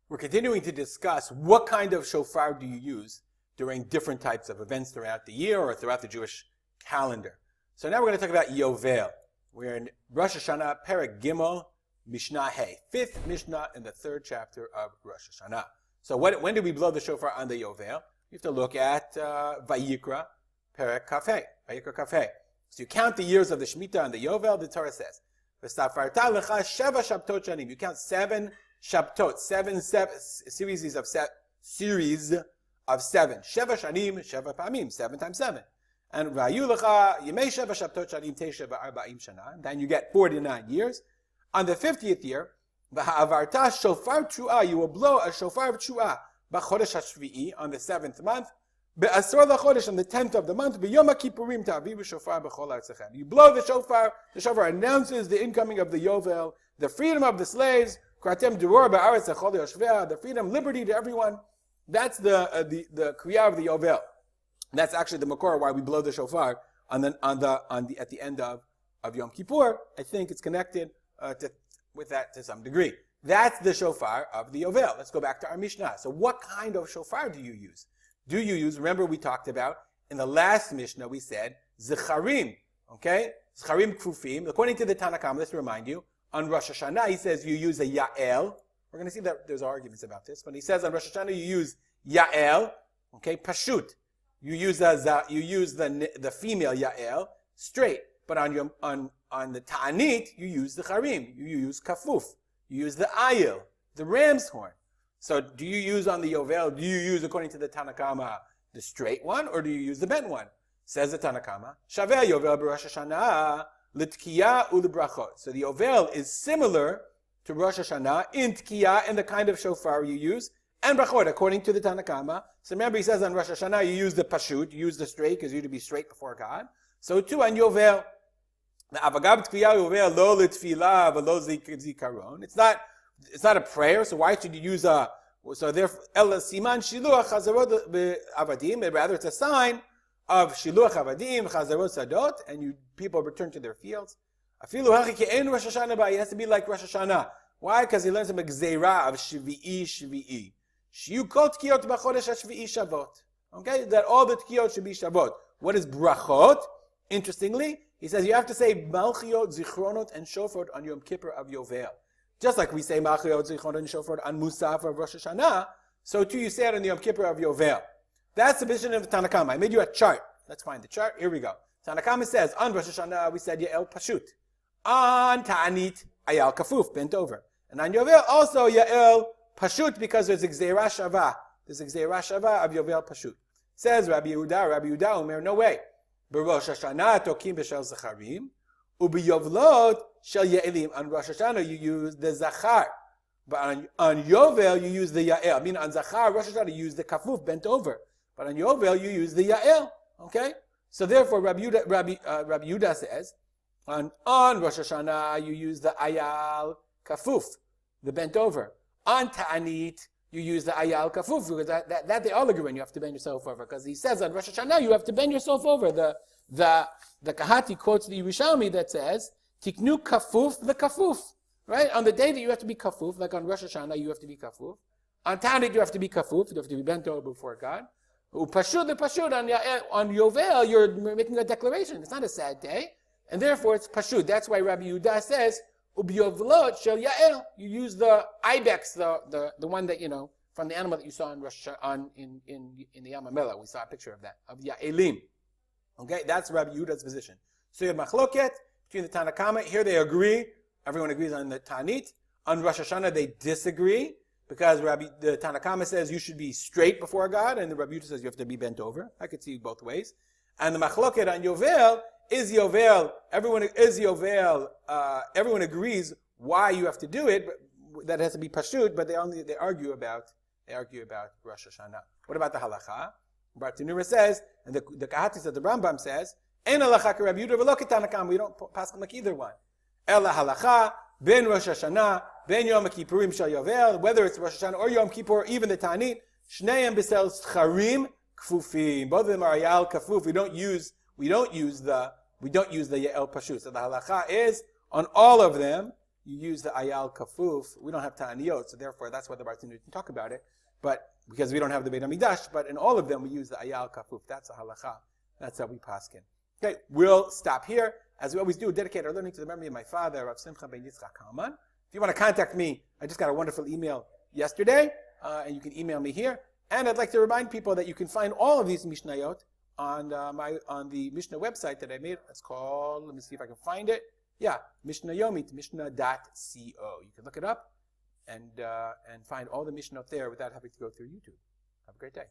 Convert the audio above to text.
We're continuing to discuss what kind of shofar do you use during different types of events throughout the year or throughout the Jewish calendar. So now we're going to talk about Yovel. We're in Rosh Hashanah, Perek Gimel, Mishnah Hey, 5th Mishnah in the 3rd chapter of Rosh Hashanah. So when do we blow the shofar on the Yovel? You have to look at Vayikra, Perek Kaf Hey, Vayikra Kaf Hey. So you count the years of the Shemitah and the Yovel, the Torah says. V'safarta lecha sheva shabtot shanim. You count 7 Shabtot, seven series of 7. Sheva shanim, sheva pamim, 7 times 7. And vayu lecha yemei sheva shabtot shanim tesha v'arba'im shana. Then you get 49 years. On the 50th year, v'ha'avarta shofar tru'ah, you will blow a shofar of tru'ah b'chodesh hashvi'i on the 7th month. Be'asor l'chodesh on the 10th of the month. B'yom ha'kippurim ta'aviv shofar b'chol ha'atzechem. You blow the shofar announces the incoming of the Yovel, the freedom of the slaves. The freedom, liberty to everyone. That's the kriyah of the Yovel. That's actually the makor why we blow the shofar at the end of Yom Kippur. I think it's connected with that to some degree. That's the shofar of the Yovel. Let's go back to our Mishnah. So what kind of shofar do you use? Remember we talked about in the last Mishnah we said zecharim. Okay, zecharim kfufim. According to the Tanna Kamma, let's remind you. On Rosh Hashanah, he says you use a Ya'el. We're going to see that there's arguments about this. But he says on Rosh Hashanah you use Ya'el, okay, Pashut. You use the female Ya'el, straight. But on the Ta'anit, you use the Charim. You use Kafuf. You use the Ayil, the ram's horn. So do you use on the Yovel, do you use, according to the Tanna Kamma, the straight one, or do you use the bent one? Says the Tanna Kamma, Shaveh Yovel b'Rosh Hashanah, L'Tkiya u'Lebrachot. So the Yovel is similar to Rosh Hashanah in Tkiya and the kind of shofar you use, and Brachot, according to the Tanna Kamma. So remember, he says on Rosh Hashanah you use the Pashut, you use the straight, because you to be straight before God. So too on Yovel. The Avagab Tkiya Yovel lo l'Tfilah v'lo zikaron. It's not a prayer, so why should you use so therefore, El Siman Shiluach Chazarot Avadim, rather it's a sign of Shiluach Avadim, Chazarot Sadot, and people return to their fields. Afilu hachi ke'en Rosh Hashanah ba, it has to be like Rosh Hashanah. Why? Because he learns a gzeira of Shvi'i. Shiyu kol tkiyot b'chodesh hashvi'i Shavot. Okay, that all the tkiyot should be Shavot. What is brachot? Interestingly, he says you have to say Malchiot, Zichronot, and Shofar on Yom Kippur of Yovel. Just like we say Malchiot, Zichronot, and Shofar on Musaf of Rosh Hashanah, so too you say it on the Yom Kippur of Yovel. That's the position of the Tanna Kamma. I made you a chart. Let's find the chart. Here we go. Tanna Kamma says, on Rosh Hashanah, we said Ya'el Pashut. On Ta'anit, Ayal Kafuf, bent over. And on Yovel, also Ya'el Pashut, because there's a Gzeira Shava. There's a Gzeira Shava of Yovel Pashut. Says Rabbi Yehuda Omer, no way. B'Rosh Hashanah, Tokim B'Shel Zacharim, U'B'Yovlot Shel Ya'elim. On Rosh Hashanah, you use the Zachar. But on Yovel, you use the Ya'el. I mean, on Zachar, Rosh Hashanah, you use the Kafuf, bent over. But on Yovel, you use the Ya'el. Okay? So therefore, Rabbi Yehuda says, on Rosh Hashanah, you use the Ayal Kafuf, the bent over. On Ta'anit, you use the Ayal Kafuf, because that they all agree on. You have to bend yourself over. Because he says on Rosh Hashanah, you have to bend yourself over. The Kahati quotes the Yerushalmi that says, Tiknu Kafuf the Kafuf. Right? On the day that you have to be Kafuf, like on Rosh Hashanah, you have to be Kafuf. On Ta'anit, you have to be Kafuf. You have to be bent over before God. Pashut the Pashut on Yovel, you're making a declaration. It's not a sad day, and therefore it's Pashut. That's why Rabbi Yehuda says U'B'Yovlot Shel Ya'el. You use the ibex, the one that from the animal that you saw in in the Yam HaMelech. We saw a picture of that of Ya'elim. Okay, that's Rabbi Yehuda's position. So you have machloket between the Tanna Kamma. Here they agree. Everyone agrees on the Ta'anit. On Rosh Hashanah they disagree. Because the Tanna Kamma says you should be straight before God, and the Rabbi Yehuda says you have to be bent over. I could see both ways. And the machloket on Yovel is Yovel. Everyone agrees why you have to do it, but that has to be pashut. But they argue about Rosh Hashanah. What about the halacha? Bartanura says, and the Kahati says, the Rambam says, "En halacha Rabbi Yehuda v'lo Tanna Kamma." We don't pass like either one. Ela halacha ben Rosh Hashanah. Ben Yom Kippurim Shal Yovel, whether it's Rosh Hashanah or Yom Kippur, or even the Ta'anit, Shneim B'Sel Scharim Kfufim. Both of them are Ya'al Kafuf. We don't use the Ya'el Pashut. So the halacha is on all of them. you use the ayal kafuf. We don't have ta'aniyot, so therefore that's why the Bartinu didn't talk about it. But because we don't have the Beit HaMikdash, but in all of them we use the ayal kafuf. That's a halacha. That's how we paskin. Okay, we'll stop here. As we always do, dedicate our learning to the memory of my father, Rav Simcha ben Yitzchak Kalman. If you want to contact me, I just got a wonderful email yesterday, and you can email me here. And I'd like to remind people that you can find all of these Mishnayot on the Mishnah website that I made. It's called, let me see if I can find it. Yeah, Mishnah Yomit, Mishnah.co. You can look it up and find all the Mishnah up there without having to go through YouTube. Have a great day.